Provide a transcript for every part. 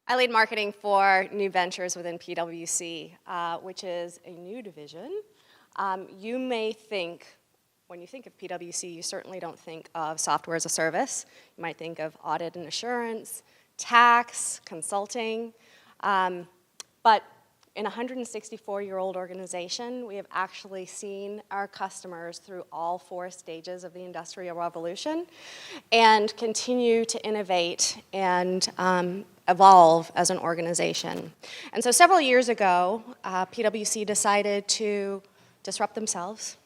I lead marketing for New Ventures within PwC, which is a new division. You may think, when you think of PwC, you certainly don't think of software as a service. You might think of audit and assurance, tax, consulting. But in a 164-year-old organization, we have actually seen our customers through all 4 stages of the Industrial Revolution and continue to innovate and evolve as an organization. And so several years ago, PwC decided to disrupt themselves,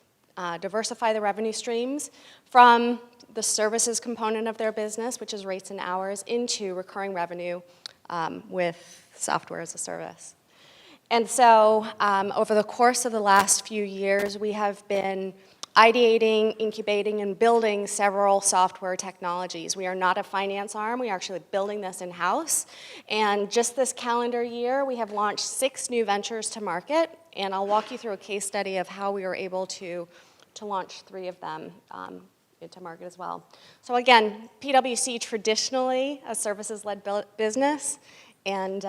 diversify the revenue streams from the services component of their business, which is rates and hours, into recurring revenue with software as a service. And so over the course of the last few years, we have been ideating, incubating, and building several software technologies. We are not a finance arm. We are actually building this in-house. And just this calendar year, we have launched 6 new ventures to market. And I'll walk you through a case study of how we were able to launch 3 of them into market as well. So again, PwC traditionally a services-led business, and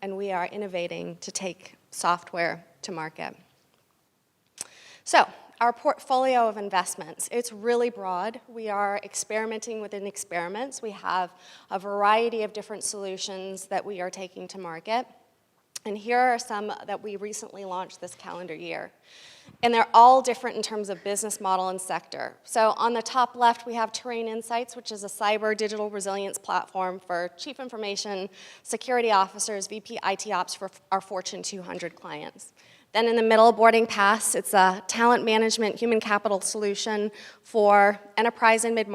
we are innovating to take software to market. So our portfolio of investments, it's really broad. We are experimenting within experiments. We have a variety of different solutions that we are taking to market. And here are some that we recently launched this calendar year. And they're all different in terms of business model and sector. So on the top left, we have Terrain Insights, which is a cyber digital resilience platform for chief information security officers, VP IT ops for our Fortune 200 clients. Then in the middle, Boarding Pass, it's a talent management human capital solution for enterprise and midmarket